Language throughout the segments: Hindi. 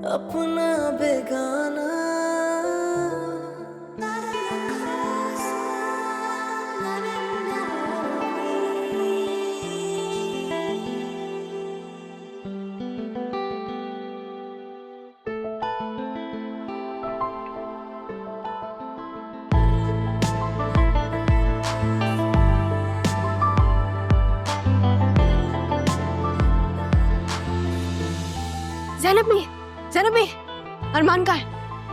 अपना बेगाना। ज़ैनब भी, अरमान कहाँ है?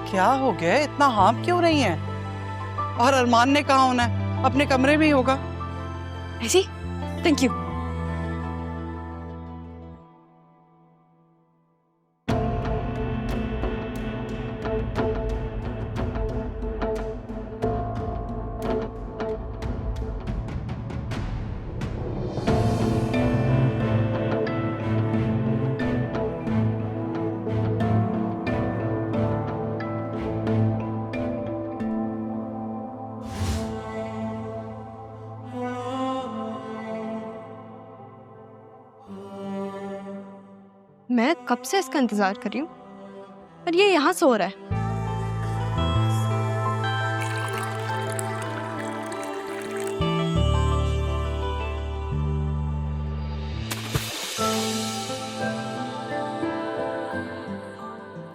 क्या हो गया? इतना हाँफ क्यों रही हैं? और अरमान ने कहाँ होना है? अपने कमरे में ही होगा। ऐसी? Thank you. मैं कब से इसका इंतजार कर रही हूँ और ये यहाँ सो रहा है।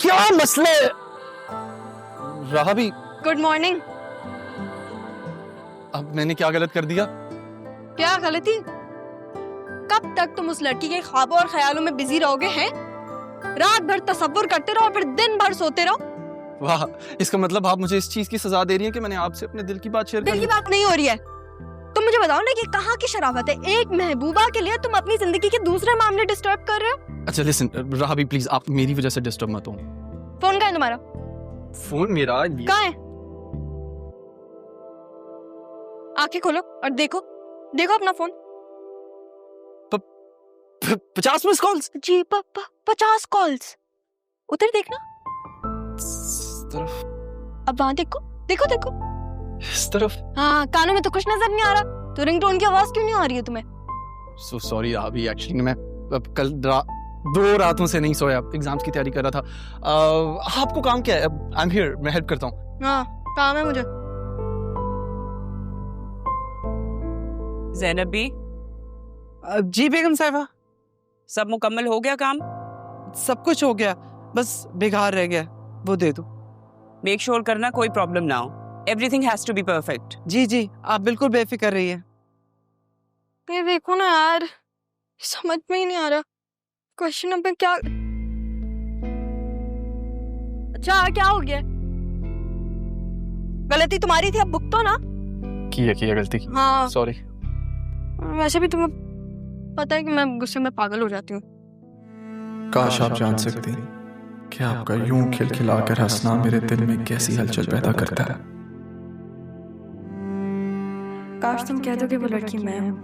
क्या मसले? रहा भी। Good morning. अब मैंने क्या गलत कर दिया? क्या गलती? कब तक तुम उस लड़की के ख्वाबों और ख्यालों में बिजी रहोगे हैं? रात भर तसव्वुर करते रहो और फिर दिन भर सोते रहो। वाह, इसका मतलब आप मुझे इस चीज की सजा दे रही हैं कि मैंने आपसे अपने दिल की बात शेयर कर दिल की दी। बात नहीं हो रही है। तुम मुझे बताओ ना, कि कहाँ की शराफत है? एक महबूबा के लिए तुम अपनी जिंदगी के दूसरे मामले डिस्टर्ब कर रहे हो। अच्छा लिसन, रहा भी प्लीज, आप मेरी वजह से डिस्टर्ब मत हो। फोन कहाँ है तुम्हारा? फोन मेरा कहाँ है? आंखें खोलो और देखो अपना फोन। 50 miss calls. जी पापा, 50 कॉल्स। उधर देखना। इस तरफ, अब वहां देखो। इस तरफ। हाँ, कानों में तो कुछ नजर नहीं आ रहा, तो रिंगटोन की आवाज क्यों नहीं आ रही है तुम्हें? सो सॉरी अभी, एक्चुअली मैं कल 2 रातों से नहीं सोया, एग्जाम्स की तैयारी कर रहा था। आपको काम क्या है? आई एम हियर, मैं हेल्प करता हूँ। हाँ, काम है मुझे। ज़ैनब भी, जी बेगम साहिबा, सब मुकम्मल हो गया काम? सब कुछ हो गया, बस बिगाड़ रह गया, वो दे दो। मेक श्योर करना कोई प्रॉब्लम ना हो। Everything has to be perfect. जी, आप बिल्कुल बेफिक्र रहिए। ये देखो ना यार, समझ में ही नहीं आ रहा क्वेश्चन नंबर क्या। अच्छा, क्या हो गया? गलती तुम्हारी थी, अब भुगतो ना। किया गलती। हाँ, सॉरी। वैसे भी तुम्हें पता है कि मैं गुस्से में पागल हो जाती हूँ। काश आप जान सकती कि आपका यूं खिलखिलाकर हंसना मेरे दिल में कैसी हलचल पैदा करता है। काश तुम कह दो कि वो लड़की मैं हूँ।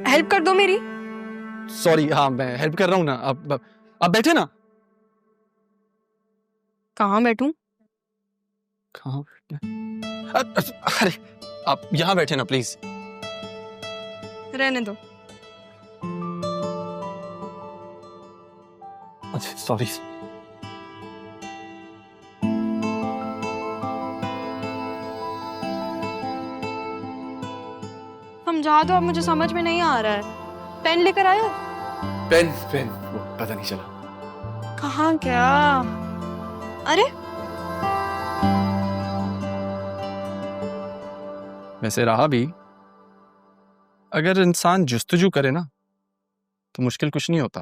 हेल्प कर दो मेरी। सॉरी, हाँ मैं हेल्प कर रहा हूँ ना। अब बैठे ना। कहाँ बैठूं? कहाँ? अरे आप यहाँ बैठे ना प्लीज। रहने दो। अच्छा सॉरी। समझा दो, अब मुझे समझ में नहीं आ रहा है। पेन लेकर आयो। पेन वो पता नहीं चला कहाँ गया? अरे वैसे रहा भी, अगर इंसान जुस्तजू करे ना तो मुश्किल कुछ नहीं होता।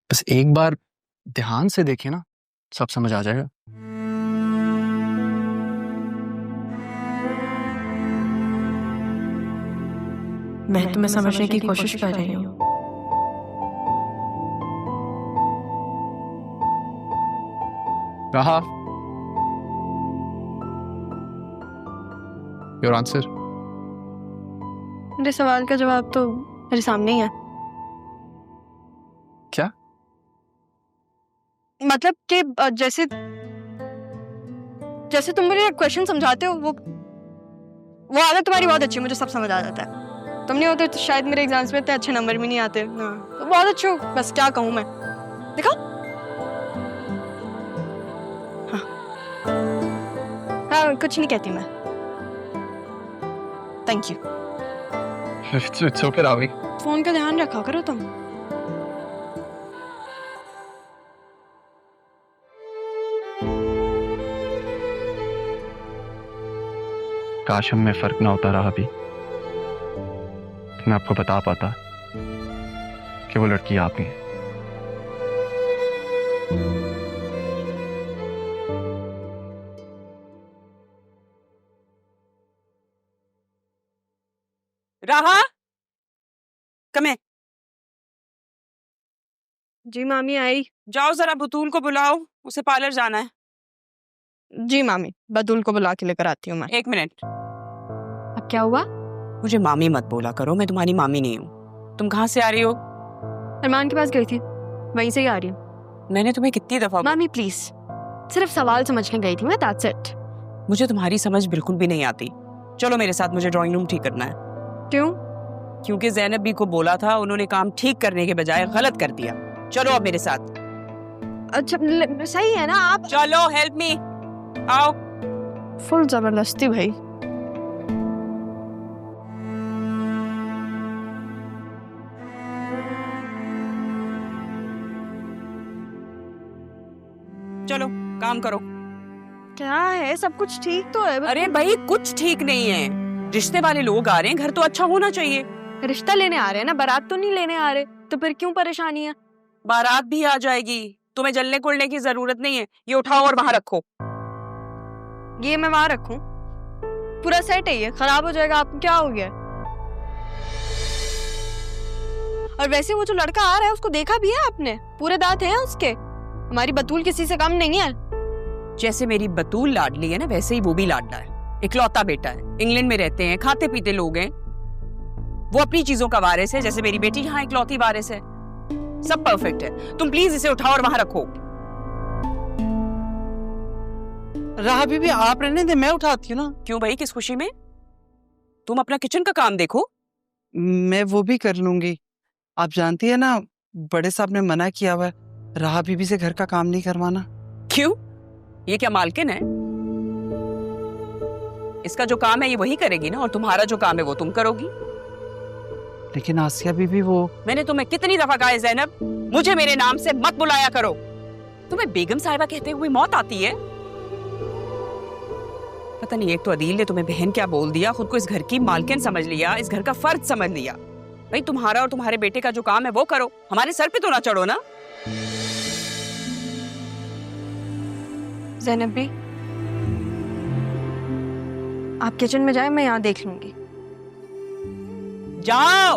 बस एक बार ध्यान से देखे ना, सब समझ आ जाएगा। मैं तुम्हें समझने की कोशिश कर रही हूँ। रहा, योर आंसर। मेरे सवाल का जवाब तो मेरे सामने ही है। क्या? मतलब कि जैसे तुम मुझे क्वेश्चन समझाते हो, वो आदत तुम्हारी बहुत अच्छी है, मुझे सब समझ आ जाता है। तुम नहीं होते तो शायद मेरे एग्जाम्स में इतने अच्छे नंबर भी नहीं आते। हाँ तो बहुत अच्छे हो, बस क्या कहूँ मैं। देखो हाँ हाँ कुछ नहीं कहती मैं। Thank you. It's okay, Ravi. Phone का ध्यान रखा करो तुम। काश हम में फर्क ना होता रहा भी, मैं आपको बता पाता कि वो लड़की आप ही है। राहा, कम है। जी मामी आई। जाओ जरा बतूल को बुलाओ, उसे पार्लर जाना है। जी मामी, बतूल को बुला के लेकर आती हूँ मैं। 1 मिनट। अब क्या हुआ? मुझे मामी मत बोला करो, मैं तुम्हारी मामी नहीं हूँ। तुम कहाँ से आ रही हो? अरमान के पास गई थी, वहीं से ही आ रही हूँ। मैंने तुम्हें कितनी दफा मामी प्लीज, सिर्फ सवाल समझने गई थी मैं, दैट्स इट। मुझे तुम्हारी समझ बिल्कुल भी नहीं आती। चलो मेरे साथ, मुझे ड्राइंग रूम ठीक करना है। क्यों? क्योंकि ज़ैनब भी को बोला था, उन्होंने काम ठीक करने के बजाय गलत कर दिया। चलो अब मेरे साथ। अच्छा सही है ना आप? चलो हेल्प मी, आओ। फुल जबरदस्ती भाई। चलो काम करो। क्या है, सब कुछ ठीक तो है? अरे भाई कुछ ठीक नहीं है, रिश्ते वाले लोग आ रहे हैं, घर तो अच्छा होना चाहिए। रिश्ता लेने आ रहे हैं ना, बारात तो नहीं लेने आ रहे, तो फिर क्यों परेशानी है? बारात भी आ जाएगी, तुम्हें जलने कुलने की जरूरत नहीं है। ये उठाओ और वहां रखो। ये मैं वहां रखूं? पूरा सेट है ये, खराब हो जाएगा। आपको क्या हो गया? और वैसे वो जो लड़का आ रहा है उसको देखा भी है आपने? पूरे दांत हैं उसके। हमारी बतूल किसी से कम नहीं है। जैसे मेरी बतूल लाडली है ना, वैसे ही वो भी लाडला है। इकलौता बेटा है, इंग्लैंड में रहते हैं, खाते पीते लोग हैं। वो अपनी चीजों का वारिस है, जैसे मेरी बेटी यहाँ इकलौती वारिस है। सब परफेक्ट है। तुम प्लीज इसे उठाओ और वहां रखो। राहा बीबी आप रहने दे, मैं उठाती हूँ ना। क्यों भाई, किस खुशी में? तुम अपना किचन का काम देखो। मैं वो भी कर लूंगी। आप जानती है ना, बड़े साहब ने मना किया हुआ है राहा बीबी से घर का काम नहीं करवाना। क्यों? ये क्या मालकिन है? इसका जो काम है ये वही करेगी ना, और तुम्हारा जो काम है वो तुम करोगी। लेकिन आसिया बीबी वो। मैंने तुम्हें कितनी दफा कहा है ज़ैनब, मुझे मेरे नाम से मत बुलाया करो। तुम्हें बेगम साहिबा कहते हुए मौत आती है। पता नहीं, एक तो अदील ने तुम्हें बहन क्या बोल दिया, खुद को इस घर की मालकिन समझ लिया, इस घर का फर्द समझ लिया। भाई तुम्हारा और तुम्हारे बेटे का जो काम है वो करो, हमारे सर पे तो ना चढ़ो ना। ज़ैनब भी, आप किचन में जाए, मैं यहाँ देख लूंगी। जाओ,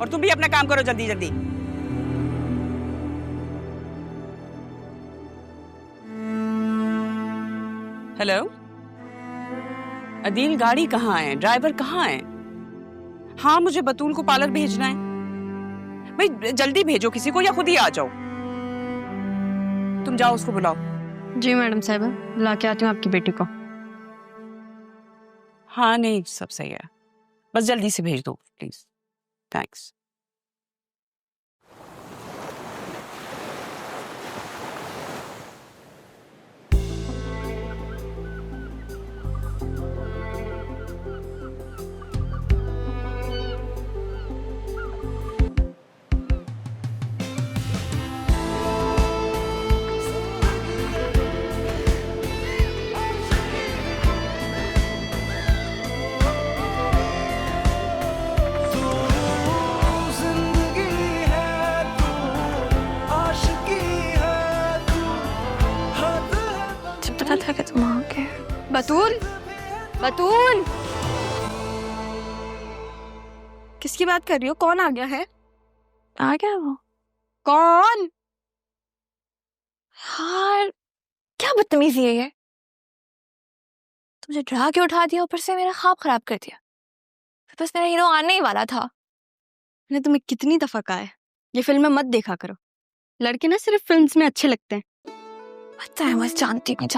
और तुम भी अपना काम करो जल्दी जल्दी। हेलो अदील, गाड़ी कहाँ है? ड्राइवर कहाँ है? हाँ मुझे बतूल को पार्लर भेजना है। भाई जल्दी भेजो किसी को, या खुद ही आ जाओ। तुम जाओ उसको बुलाओ। जी मैडम साहिबा, ला के आती हूँ आपकी बेटी को। हाँ नहीं सब सही है, बस जल्दी से भेज दो प्लीज। थैंक्स। था कि तुम आ गए। बतूल, बतूल, किसकी बात कर रही हो? कौन आ गया है? आ गया वो? कौन? यार क्या बदतमीजी है ये। तुझे डरा के उठा दिया, ऊपर से मेरा ख्वाब खराब कर दिया। बस मेरा हीरो आने ही वाला था। मैंने तुम्हें कितनी दफा कहा है ये फिल्में मत देखा करो, लड़के ना सिर्फ फिल्म्स में अच्छे लगते हैं। पता है, मैं जानती हूँ।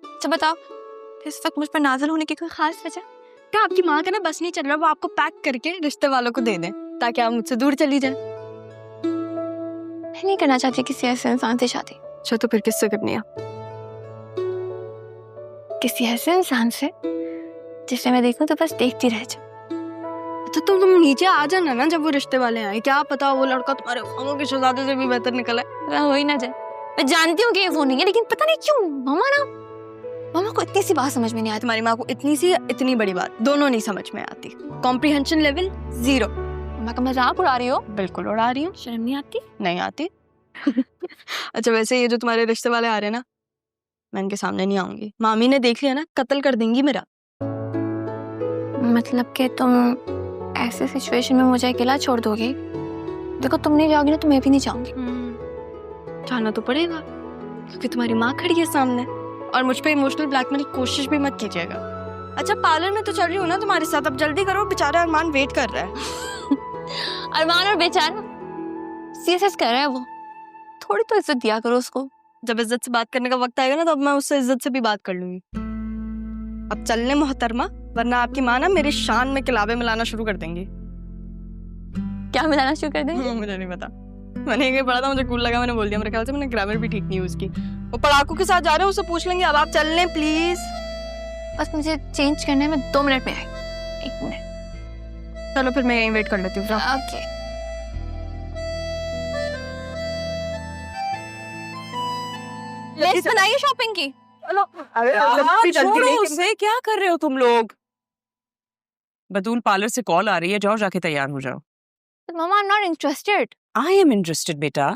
अच्छा बताओ, इस वक्त मुझ पर नाज़िल होने की कोई खास वजह? लगता है आपकी माँ का ना बस नहीं चल रहा, वो आपको पैक करके रिश्ते वालों को दे दें ताकि आप मुझसे दूर चली जाए। मैं नहीं करना चाहती किसी ऐसे इंसान से शादी। अच्छा तो फिर किससे करनी है? किसी ऐसे इंसान से जिसे मैं देखूं तो बस देखती रह जाऊं। तो तुम नीचे आ जाना ना जब वो रिश्ते वाले आए, क्या पता वो लड़का तुम्हारे ख्वाबों के शहजादे से भी बेहतर निकला है। हो ही ना जाए। मैं जानती हूँ कि ये वो नहीं है, लेकिन पता नहीं क्यों मामा को इतनी सी बात समझ में नहीं आती। तुम्हारी माँ को इतनी सी इतनी बड़ी बात दोनों नहीं समझ में आती। Comprehension level 0। मामा का मजाक उड़ा रही हो? बिल्कुल उड़ा रही हूँ। शर्म नहीं आती? नहीं आती। अच्छा वैसे ये जो तुम्हारे रिश्ते वाले आ रहे हैं ना, मैं इनके सामने नहीं आऊंगी। मामी ने देख लिया ना कत्ल कर देंगी मेरा। मतलब कि तुम ऐसे सिचुएशन में मुझे अकेला छोड़ दोगे? देखो तुम नहीं जाओगी ना तो मैं भी नहीं जाऊंगी। जाना तो पड़ेगा क्योंकि तुम्हारी माँ खड़ी है सामने, और मुझ पे इमोशनल ब्लैकमेल की कोशिश भी मत कीजिएगा। अच्छा पार्लर में तो चल रही हूँ ना तुम्हारे साथ, अब जल्दी करो, बेचारा अरमान वेट कर रहा है। अरमान और बेचारा सीएसएस कर रहा है वो, थोड़ी तो इज्जत दिया करो उसको। जब इज्जत से बात करने का वक्त आएगा ना तो अब मैं उससे इज्जत से भी बात कर लूंगी। अब चलने मोहतरमा, वरना आपकी माँ ना मेरे शान में किलाबे मिलाना शुरू कर देंगी। क्या मिलाना शुरू कर देंगे? मुझे नहीं पता, मैंने ये पढ़ा था, मुझे कूल लगा, मैंने बोल दिया। मेरे ख्याल से मैंने ग्रामर भी ठीक नहीं यूज की। वो पढ़ाकू के साथ जा रहे हो, उससे पूछ लेंगे। अब आप चल लें प्लीज। बस मुझे चेंज करने में 2 मिनट में आई। 1 मिनट। चलो फिर मैं यहीं वेट कर लेती हूँ। ओके। लिस्ट बनाइए शॉपिंग की। छोड़ो उसे, क्या कर रहे हो तुम लोग? बतूल पार्लर से कॉल आ रही है, जाओ जाके तैयार हो जाओ। Mama I am not interested. I am interested बेटा,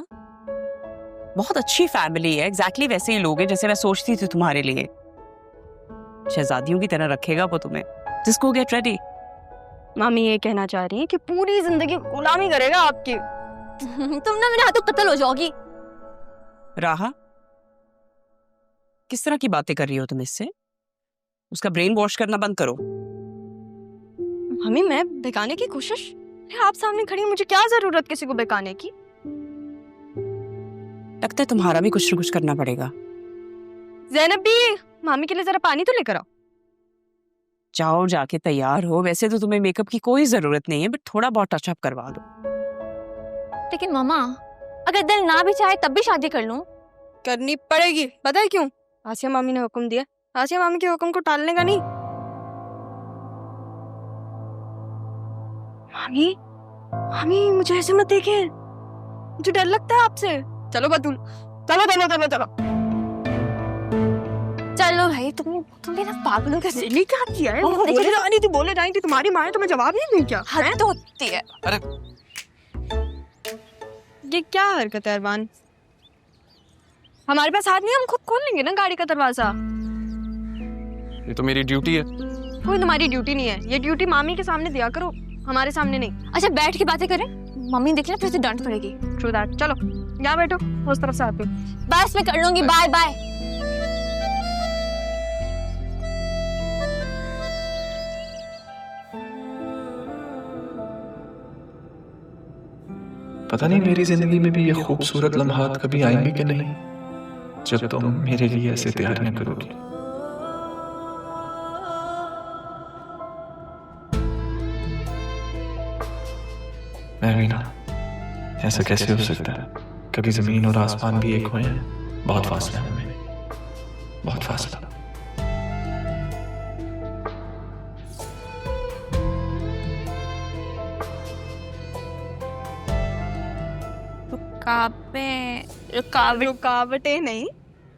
बहुत अच्छी फैमिली है, एग्जैक्टली वैसे ही लोग हैं जैसे मैं सोचती थी तुम्हारे लिए। शहजादियों की तरह रखेगा वो तुम्हें। Just go get ready. मामी ये कहना चाह रही है कि पूरी जिंदगी गुलामी करेगा आपकी। तुम ना मेरे हाथों कत्ल हो जाओगी। राहा, किस तरह की बातें कर रही हो तुम इससे? उसका ब्रेन वॉश करना बंद करो। मम्मी मैं बेगाने की कोशिश? आप सामने खड़ी, मुझे क्या जरूरत किसी को बेकाने की? लगता है तुम्हारा भी कुछ न कुछ करना पड़ेगा। ज़ैनब भी, मामी के लिए जरा पानी तो लेकर आओ। जाओ जाके तैयार हो। वैसे तो तुम्हें मेकअप की कोई जरूरत नहीं है, बट थोड़ा बहुत टचअप करवा दो। लेकिन मामा अगर दिल ना भी चाहे तब भी शादी कर लूं? करनी पड़ेगी, पता है क्यों? आसिया मामी ने हुक्म दिया। आसिया मामी के हुक्म को टालने का नहीं। मामी मामी मुझे ऐसे मत देखे, मुझे डर लगता है आपसे। चलो बतूल, चलो दोनों दोनों चलो। चलो भाई, तुमने ना पागलों का दिल्ली क्या किया है? बोले जानी थी तुम्हारी माँ है, तुम्हें जवाब नहीं दूं क्या? हद तो होती है। अरे ये क्या हरकत है अरमान? हमारे पास हाथ नहीं, हम खुद खोल लेंगे ना गाड़ी का दरवाजा। ये तो मेरी ड्यूटी है। कोई तुम्हारी ड्यूटी नहीं है, ये ड्यूटी मामी के सामने दिया करो, हमारे सामने नहीं। अच्छा बैठ के बातें करें, मम्मी देख ले फिर से डांट पड़ेगी। True that. चलो यहाँ बैठो, उस तरफ से आती हूँ। बस मैं कर लूंगी, बाय बाय। पता नहीं मेरी जिंदगी में भी ये खूबसूरत लम्हात कभी आएंगे कि नहीं, जब तुम मेरे लिए ऐसे तैयारियां करोगी। मैं भी ना, ऐसा कैसे हो सकता है? कभी जमीन और आसमान भी एक हुए हैं। बहुत फासला है हमें, बहुत फासला। रुकावटें नहीं,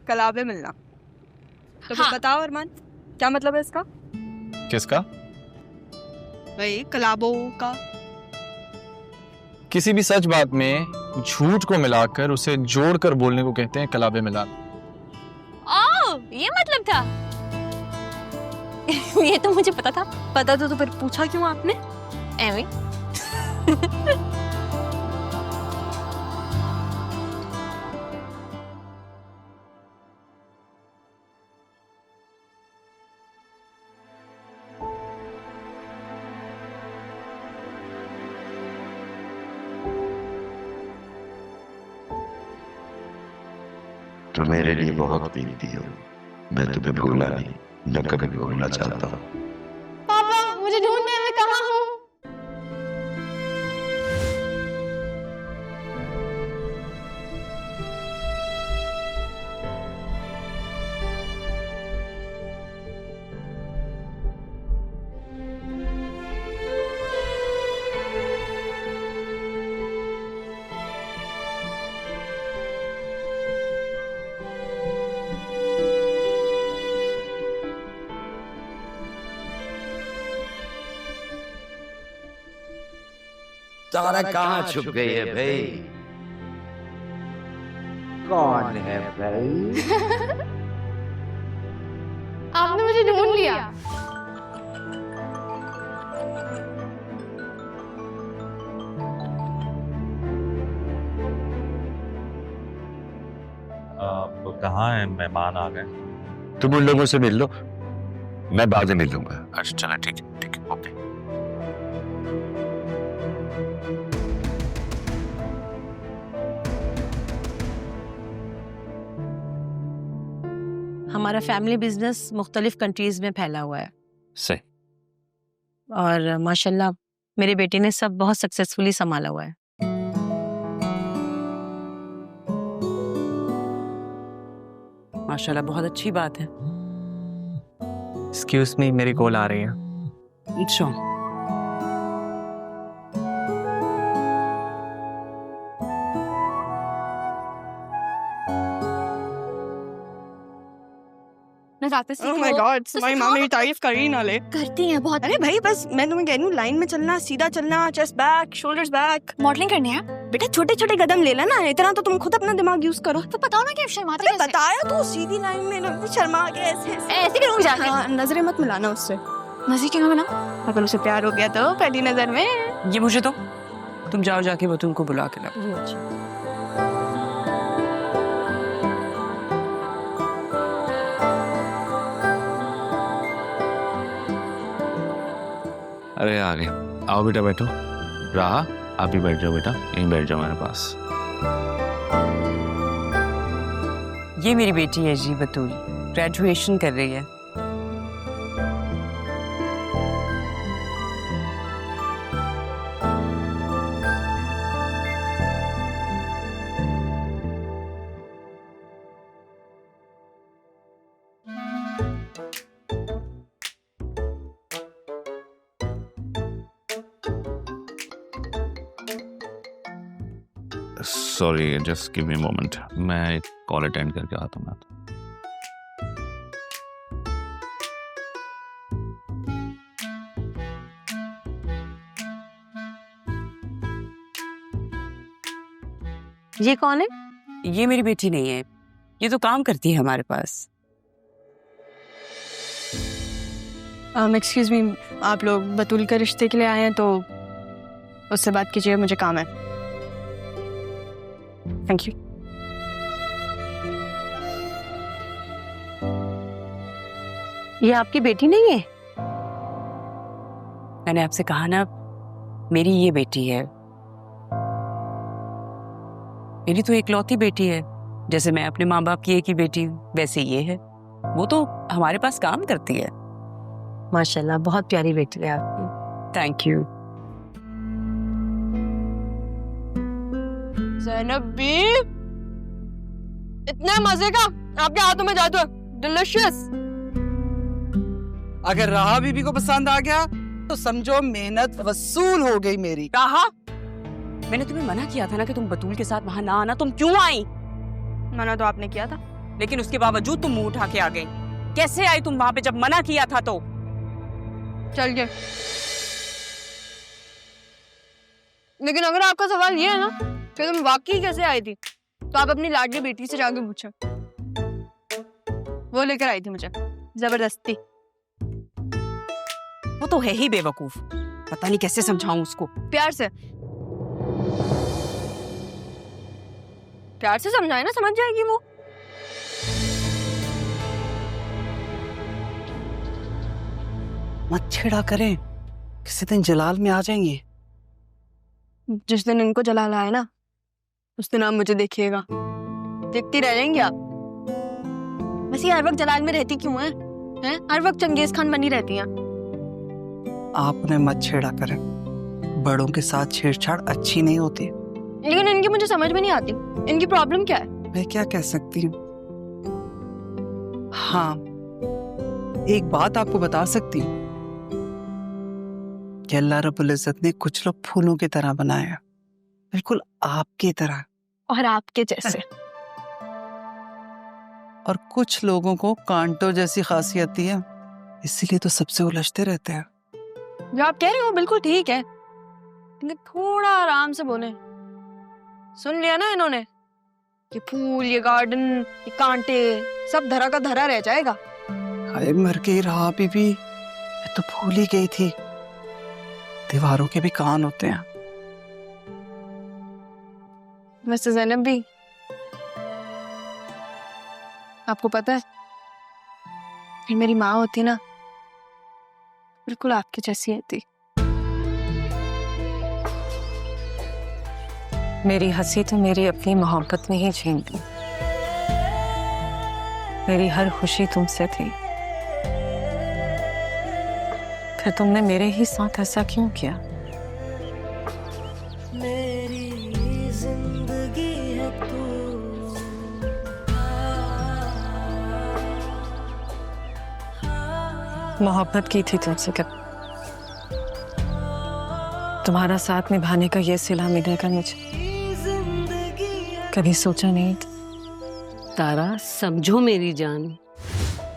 कलाबे मिलना। तो हाँ। बताओ अरमान, क्या मतलब है इसका? किसका? वही कलाबों का। किसी भी सच बात में झूठ को मिलाकर उसे जोड़कर बोलने को कहते हैं कलाबे मिलाना। ओह, ये मतलब था। ये तो मुझे पता था। पता तो फिर पूछा क्यों आपने? एवी तो मेरे लिए बहुत कीमती हो। मैं तुम्हें भूला नहीं, न कभी भूलना चाहता हूँ। पापा तारा कहाँ छुप गई है भाई? कौन है भाई? आपने मुझे ढूंढ लिया। तो कहाँ है? मेहमान आ गए। तुम उन लोगों से मिल लो, मैं बाद में मिल लूंगा। अच्छा चला, ठीक है ठीक है, ओके। हमारा फैमिली बिजनेस मुख्तलिफ कंट्रीज में फैला हुआ है सही। और माशाल्लाह मेरे बेटे ने सब बहुत सक्सेसफुली संभाला हुआ है। माशाल्लाह बहुत अच्छी बात है। एक्सक्यूज मी, मेरी कॉल आ रही है। अच्छा, नजाकत ओह माय गॉड, तुम्हारी माँ मेरी तारीफ कर ही ना ले। करती हैं बहुत। अरे भाई बस मैं तुम्हें कह रही हूँ, लाइन में चलना, सीधा चलना, chest back, shoulders back. Modelling करनी है। बेटा छोटे छोटे कदम ले लेना, इतना तो तुम खुद अपना दिमाग यूज करो। तो बताओ ना कि शर्माते अरे कैसे? बताया तो, सीधी लाइन में ना, शर्मा के ऐसे ऐसे करूंगी जाके। हाँ, नजरें मत मिलाना उससे। नजर क्यों बना? अगर उसे प्यार हो गया तो पहली नजर में। ये मुझे तो तुम जाओ, जाके वो तुमको बुला के लाओ। अरे आ गए। आओ बेटा बैठो। राहा, आप भी बैठ जाओ बेटा, यहीं बैठ जाओ मेरे पास। ये मेरी बेटी है जी बतूल, ग्रेजुएशन कर रही है। Sorry, just give me a moment, मैं एक कॉल अटेंड करके आता हूँ। ये कौन है? ये मेरी बेटी नहीं है, ये तो काम करती है हमारे पास। एक्सक्यूज मी, आप लोग बतूल के रिश्ते के लिए आए हैं तो उससे बात कीजिए, मुझे काम है। Thank you. ये आपकी बेटी नहीं है? मैंने आपसे कहा ना, मेरी ये बेटी है। मेरी तो इकलौती बेटी है। जैसे मैं अपने माँ बाप की एक ही बेटी हूँ, वैसे ये है। वो तो हमारे पास काम करती है। माशाल्लाह बहुत प्यारी बेटी है आपकी। Thank you. ज़ैनब बी, इतने मजे का आपके हाथों में जादू है, डिलिशियस। अगर राहा बीबी को पसंद आ गया तो समझो मेहनत वसूल हो गई मेरी। कहा मैंने तुम्हें मना किया था ना कि तुम बतूल के साथ वहां ना आना। तुम क्यों आई? मना तो आपने किया था, लेकिन उसके बावजूद तुम मुंह उठा के आ गई। कैसे आई तुम वहां पे जब मना किया था? तो चल गए। लेकिन अगर आपका सवाल ये है ना कि तुम वाकई कैसे आई थी, तो आप अपनी लाडली बेटी से जाके पूछो। वो लेकर आई थी मुझे जबरदस्ती। वो तो है ही बेवकूफ, पता नहीं कैसे समझाऊं उसको। प्यार से, प्यार से समझाए ना, समझ जाएगी वो। मत छेड़ा करें, किसी दिन जलाल में आ जाएंगे। जिस दिन इनको जलाल आए ना, उस दिन आप मुझे देखिएगा, देखती रह जाएंगी आप। वैसे हर वक्त जलाल में रहती क्यों है? हर वक्त चंगेज खान बनी रहती हैं। आप उन्हें मत छेड़ा करें, बड़ों के साथ छेड़छाड़ अच्छी नहीं होती। लेकिन इनकी मुझे समझ में नहीं आती, इनकी प्रॉब्लम क्या है? मैं क्या कह सकती हूँ। हाँ, एक बात आपको बता सकती हूँ कि अल्लाह रब्बुल इज्जत ने कुछ लोग फूलों की तरह बनाया, बिल्कुल आपकी तरह, और आपके जैसे। और कुछ लोगों को कांटों जैसी खासियत दी है, इसीलिए तो सबसे उलझते रहते हैं। जो आप कह रहे हो बिल्कुल ठीक है, लेकिन थोड़ा आराम से बोले। सुन लिया ना इन्होंने, ये फूल, ये गार्डन, ये कांटे, सब धरा का धरा रह जाएगा। हाय मर गई राह बीबी, मैं तो भूल ही गई थी, दीवारों के भी कान होते हैं। वैसे ज़ैनब भी, आपको पता है, फिर मेरी माँ होती ना, बिल्कुल आपकी जैसी होती। मेरी हंसी तो मेरी अपनी मोहब्बत में ही छीन ली। मेरी हर खुशी तुमसे थी, फिर तुमने मेरे ही साथ ऐसा क्यों किया? मेरी जिंदगी है तू, मोहब्बत की थी तुमसे, कब तुम्हारा साथ निभाने का ये सिला मिलेगा मुझे, कभी सोचा नहीं था। तारा, समझो मेरी जान,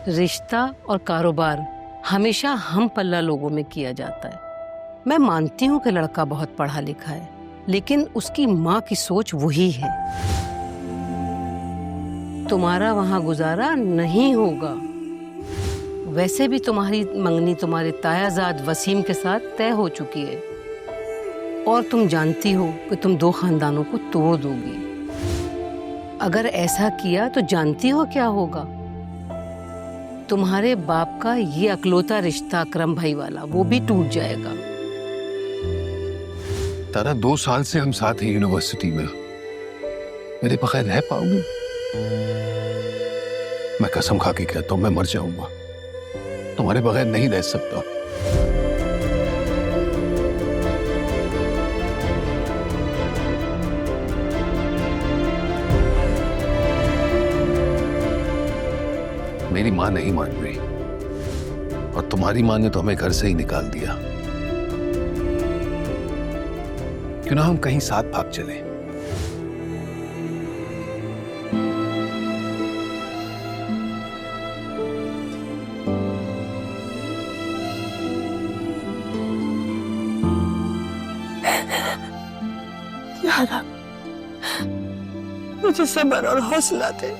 रिश्ता और कारोबार हमेशा हम पल्ला लोगों में किया जाता है। मैं मानती हूँ कि लड़का बहुत पढ़ा लिखा है, लेकिन उसकी माँ की सोच वही है। तुम्हारा वहाँ गुजारा नहीं होगा। वैसे भी तुम्हारी मंगनी तुम्हारे तायाजाद वसीम के साथ तय हो चुकी है, और तुम जानती हो कि तुम 2 खानदानों को तोड़ दोगी। अगर ऐसा किया तो जानती हो क्या होगा? तुम्हारे बाप का ये अकलौता रिश्ता अकरम भाई वाला, वो भी टूट जाएगा। तारा, 2 साल से हम साथ हैं यूनिवर्सिटी में, मेरे बगैर रह पाओगे? मैं कसम खा के कहता हूं, मैं मर जाऊंगा, तुम्हारे बगैर नहीं रह सकता। मेरी माँ नहीं मान रही, और तुम्हारी माँ ने तो हमें घर से ही निकाल दिया। क्यों ना हम कहीं साथ भाग चले? यार, मुझे सब्र और हौसला दे।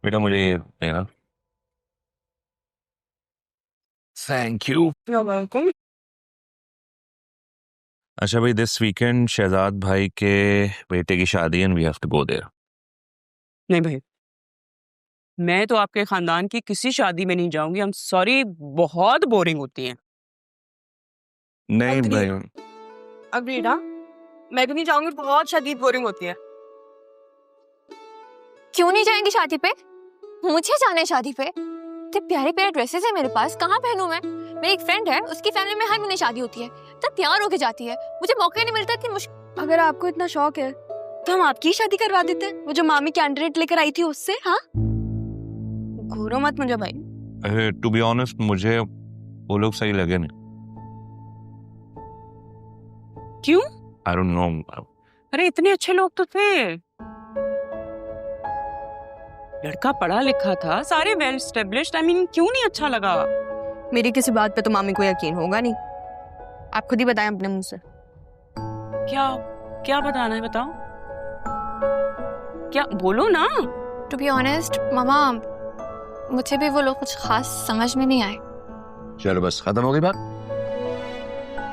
बेटा मुझे ये देना। Thank you. वेलकम। अच्छा भाई, दिस वीकेंड शहजाद भाई के बेटे की शादी है, and we have to go there. नहीं भाई, मैं तो आपके खानदान की किसी शादी में नहीं जाऊंगी। I'm सॉरी, बहुत बोरिंग होती हैं। नहीं भाई, अग्रीड। हाँ, मैं भी नहीं जाऊंगी, बहुत शदीद बोरिंग होती है। क्यों नहीं जाएंगी शादी पे? मुझे जाना है शादी पे। इतने प्यारे प्यारे ड्रेसेस है मेरे पास, कहाँ पहनूं मैं? मेरी एक फ्रेंड है, उसकी फैमिली में हर महीने शादी होती है, तो तैयार होके जाती है, मुझे मौका ही नहीं मिलता। इतनी मुश्किल। अगर आपको इतना शौक है तो हम आपकी ही शादी करवा देते हैं, वो जो मामी कैंडिडेट लेकर आई थी उससे। हाँ, घूरो मत मुझे भाई। टू बी ऑनेस्ट, मुझे वो लोग सही लगे नहीं। क्यों? I don't know. अरे इतने अच्छे लोग तो थे, लड़का पढ़ा लिखा था, सारे वेल एस्टेब्लिश्ड। आई मीन, क्यों नहीं अच्छा लगा? मेरी किसी बात पे तो मामी को यकीन होगा नहीं, आप खुद ही बताएं अपने मुंह से। क्या क्या बताना है, बताओ। क्या बोलो ना। टू बी ऑनेस्ट मामा, मुझे भी वो लोग कुछ खास समझ में नहीं आए। चलो बस खत्म हो गई बात।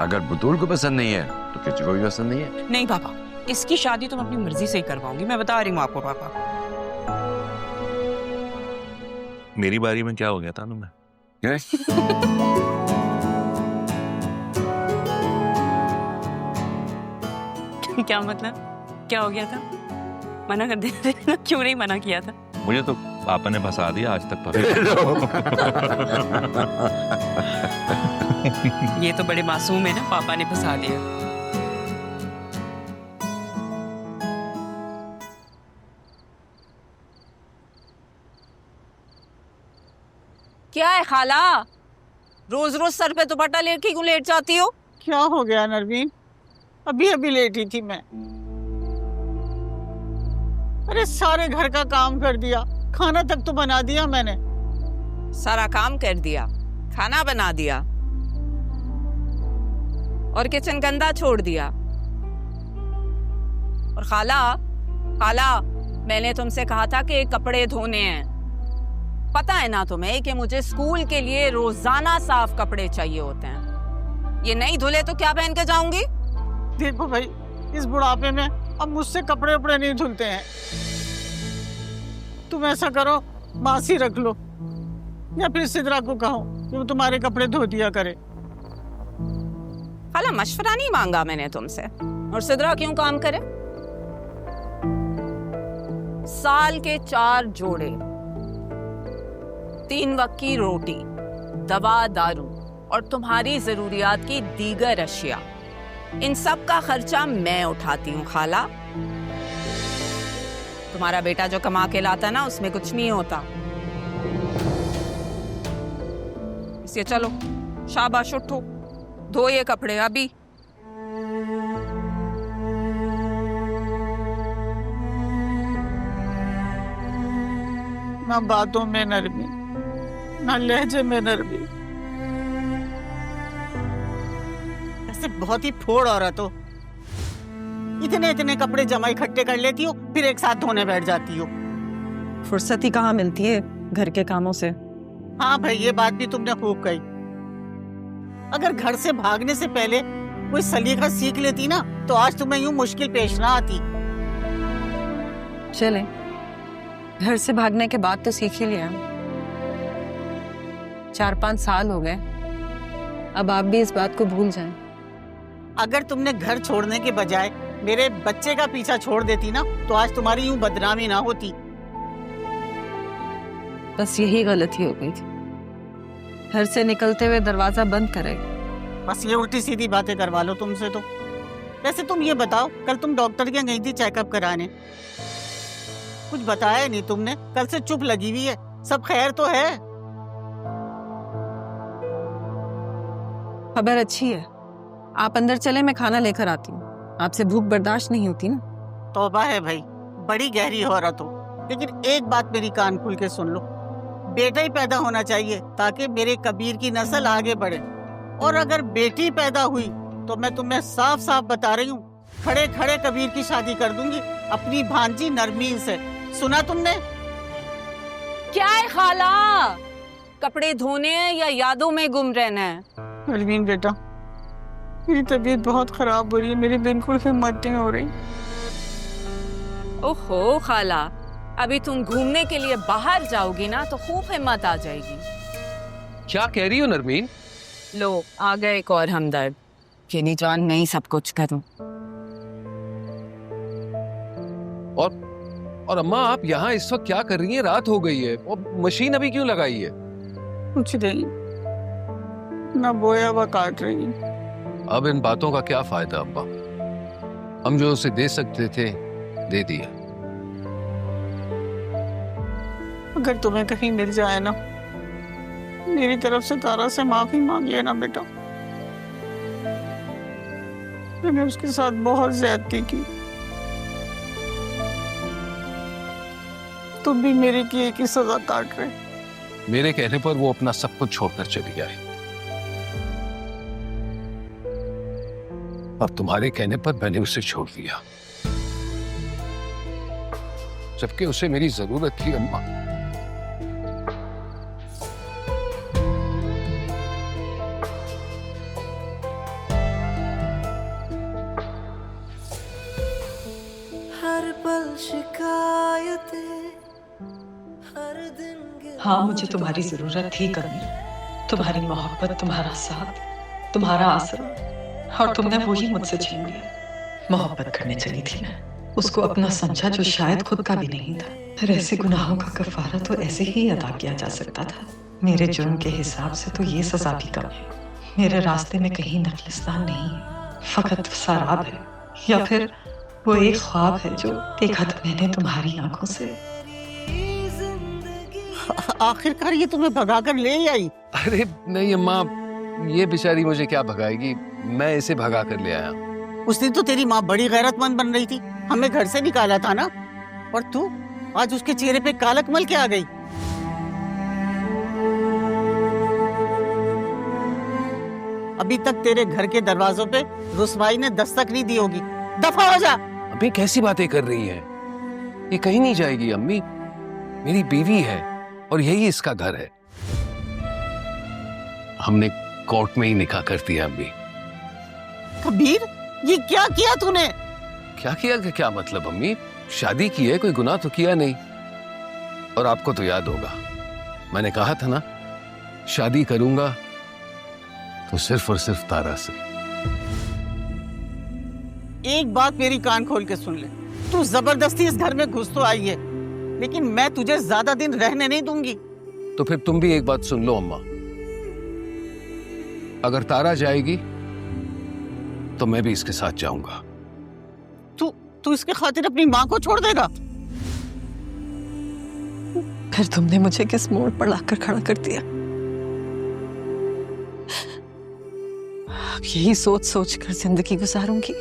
अगर बुतूल को पसंद नहीं है तो किसी को भी पसंद नहीं है। नहीं पापा, इसकी शादी तो मैं अपनी मर्जी से ही करवाऊंगी, मैं बता रही हूँ आपको पापा। मेरी बारी में क्या हो गया था ना? मैं क्या मतलब? क्या हो गया था? मना कर देते ना, क्यों नहीं मना किया था? मुझे तो पापा ने फंसा दिया, आज तक ये तो बड़े मासूम है ना, पापा ने फंसा दिया। क्या है खाला, रोज रोज सर पे दुपट्टा लेके क्यों लेट जाती हो? क्या हो गया नरवीन, अभी अभी लेटी थी मैं। अरे सारे घर का काम कर दिया, खाना तक तो बना दिया मैंने। सारा काम कर दिया, खाना बना दिया और किचन गंदा छोड़ दिया। और खाला, मैंने तुमसे कहा था कि कपड़े धोने हैं। पता है ना तुम्हें कि मुझे स्कूल के लिए रोजाना साफ कपड़े चाहिए होते हैं। ये नहीं धुले तो क्या पहन के जाऊंगी? देखो भाई, इस बुढ़ापे में अब मुझसे कपड़े उपड़े नहीं धुलते हैं। तुम ऐसा करो, बासी रख लो या फिर सिद्रा को कहो कि वो तुम्हारे कपड़े धो दिया करे। खाला, मशवरा नहीं मांगा मैंने तुमसे। और सिद्रा क्यों काम करे? साल के 4 जोड़े, 3 वक्त की रोटी, दवा दारू और तुम्हारी जरूरियात की दीगर अशिया, इन सब का खर्चा मैं उठाती हूँ खाला। तुम्हारा बेटा जो कमा के लाता ना, उसमें कुछ नहीं होता। इसलिए चलो, शाबाश, उठो, धो ये कपड़े अभी। ना बातों में नरमी, ना लहजे में नरमी। ऐसे बहुत ही फोड़ औरत हो। इतने इतने कपड़े जमा इकट्ठे कर लेती हो, फिर एक साथ धोने बैठ जाती हो। फुर्सत ही कहाँ मिलती है घर के कामों से। हाँ भाई, ये बात भी तुमने खूब कही। अगर घर से भागने से पहले कोई सलीका सीख लेती ना, तो आज तुम्हें यूं मुश्किल पेश ना आती। चले, घर से भागने के बाद तो सीख ही लिया। 4-5 साल हो गए, अब आप भी इस बात को भूल जाएं। अगर तुमने घर छोड़ने के बजाय मेरे बच्चे का पीछा छोड़ देती ना, तो आज तुम्हारी यूं बदनामी ना होती। बस यही गलती हो गई थी। घर से निकलते हुए दरवाजा बंद करे। बस ये उल्टी सीधी बातें करवा लो तुमसे तो। वैसे तुम ये बताओ, कल तुम डॉक्टर के गई थी चेकअप कराने, कुछ बताया नहीं तुमने? कल से चुप लगी हुई है, सब खैर तो है? खबर अच्छी है, आप अंदर चले, मैं खाना लेकर आती हूँ। आपसे भूख बर्दाश्त नहीं होती ना। तौबा है भाई, बड़ी गहरी औरत हो। लेकिन एक बात मेरी कान खुल के सुन लो, बेटा ही पैदा होना चाहिए ताकि मेरे कबीर की नस्ल आगे बढ़े। और अगर बेटी पैदा हुई तो मैं तुम्हें साफ साफ बता रही हूँ, खड़े खड़े कबीर की शादी कर दूंगी अपनी भांजी नरमीन से। सुना तुमने? क्या है खाला, कपड़े धोने हैं या यादों में गुम रहना है? नरमीन बेटा, मेरी तबीयत बहुत खराब हो रही है, मेरी बिल्कुल हिम्मत नहीं हो रही। ओहो खाला, अभी तुम घूमने के लिए बाहर जाओगी ना तो खूब हिम्मत आ जाएगी। क्या कह रही हो नरमीन? लो, आ गए एक और हमदर्द कि नहीं जान, मैं ही सब कुछ करूं। और अम्मा, आप यहाँ इस वक्त क्या कर रही हैं? रात हो गई है और मशीन अभी क्यों लगाई है? कुछ नहीं, ना बोया हुआ काट रही। अब इन बातों का क्या फायदा अम्मा? हम जो उसे दे सकते थे दे दिया। अगर तुम्हें कहीं मिल जाए ना, मेरी तरफ से तारा से माफी मांग लेना बेटा। मैंने उसके साथ बहुत ज्यादती की। तुम भी मेरे की एक ही सजा काट रहे। मेरे कहने पर वो अपना सब कुछ छोड़कर चली जाए, और तुम्हारे कहने पर मैंने उसे छोड़ दिया, जबकि उसे मेरी जरूरत थी अम्मा। हर पल शिकायतें, हर दिन हाँ, मुझे तुम्हारी जरूरत थी कबीर, तुम्हारी मोहब्बत, तुम्हारा साथ, तुम्हारा आसरा, और तुमने वही मुझसे छीन लिया। मोहब्बत करने चली थी मैं, उसको अपना समझा जो शायद खुद का भी नहीं था। फिर ऐसे गुनाहों का कफारा तो ऐसे ही अदा किया जा सकता था। मेरे जुर्म के हिसाब से तो ये सजा भी कम है। मेरे रास्ते में कहीं नखलिस्तान नहीं है, फकत शराब है, या फिर वो एक ख्वाब है जो देखा था मैंने तुम्हारी आंखों से। आखिरकार ये तुम्हें भगा कर ले आई। अरे नहीं अम्मा, ये बेचारी मुझे क्या भगाएगी, मैं इसे भगा कर ले आया। उस दिन तो तेरी माँ बड़ी गैरतमंद बन रही थी, हमें घर से निकाला था ना, और तू आज उसके चेहरे पे कालक मल के आ गई। अभी तक तेरे घर के दरवाजों पे रुसवाई ने दस्तक नहीं दी होगी, दफा हो जा। अबे कैसी बातें कर रही हैं, ये कहीं नहीं जाएगी अम्मी, मेरी बीवी है और यही इसका घर है। हमने कोर्ट में ही निकाह कर दिया अम्मी। कबीर, ये क्या किया तूने? क्या किया कि क्या मतलब अम्मी, शादी की है, कोई गुनाह तो किया नहीं। और आपको तो याद होगा, मैंने कहा था ना शादी करूंगा तो सिर्फ और सिर्फ तारा से। एक बात मेरी कान खोल के सुन ले, तू जबरदस्ती इस घर में घुस तो आई है, लेकिन मैं तुझे ज्यादा दिन रहने नहीं दूंगी। तो फिर तुम भी एक बात सुन लो अम्मा, अगर तारा जाएगी तो मैं भी इसके साथ जाऊंगा। तू इसके खातिर अपनी माँ को छोड़ देगा? फिर तुमने मुझे किस मोड़ पर लाकर खड़ा कर दिया? अब यही सोच सोच कर जिंदगी गुजारूंगी।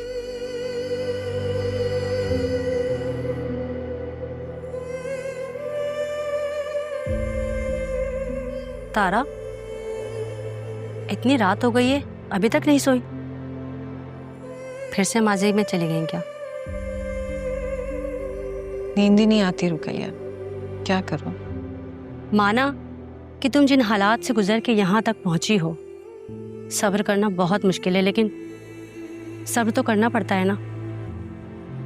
तारा, इतनी रात हो गई है, अभी तक नहीं सोई? फिर से माजी में चली गई क्या? नींद ही नहीं आती रुकैया, क्या करूं? माना कि तुम जिन हालात से गुजर के यहाँ तक पहुंची हो, सब्र करना बहुत मुश्किल है, लेकिन सब्र तो करना पड़ता है ना।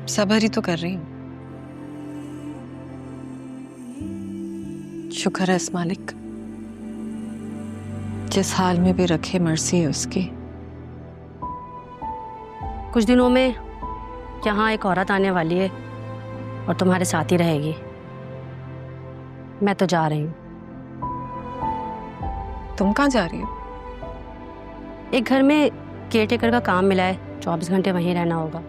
सब्र ही तो कर रही हूँ। शुक्र है इस मालिक, जिस हाल में भी रखे मर्सी है उसकी। कुछ दिनों में यहाँ एक औरत आने वाली है और तुम्हारे साथ ही रहेगी। मैं तो जा रही हूँ। तुम कहाँ जा रही हो? एक घर में केयरटेकर का काम मिला है, 24 घंटे वहीं रहना होगा।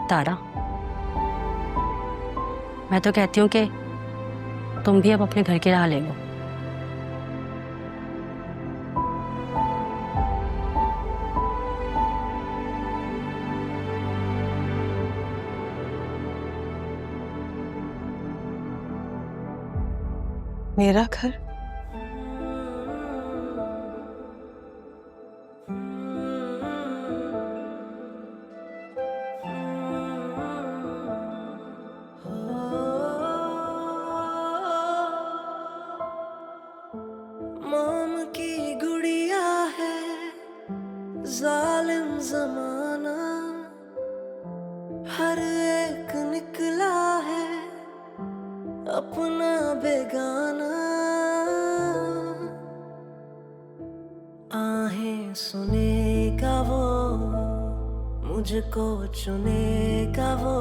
तारा, मैं तो कहती हूँ कि तुम भी अब अपने घर की राह ले लो। मेरा घर? मोम की गुड़िया है जालिम जमाना, हर एक निकला है अपना बेगाना। आहें सुनेगा वो, मुझको चुनेगा वो,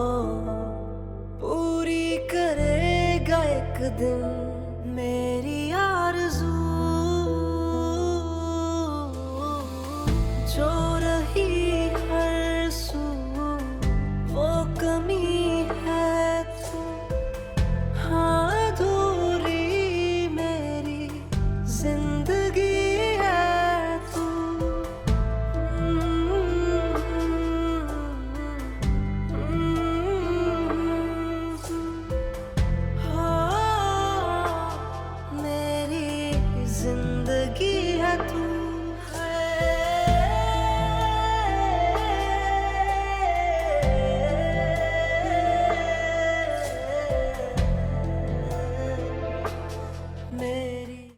पूरी करेगा एक दिन मेरी आरज़ू। जो रही हर सू वो कमी है तू, हाँ अधूरी मेरी जिंदगी है तू। हाँ मेरी जिंदगी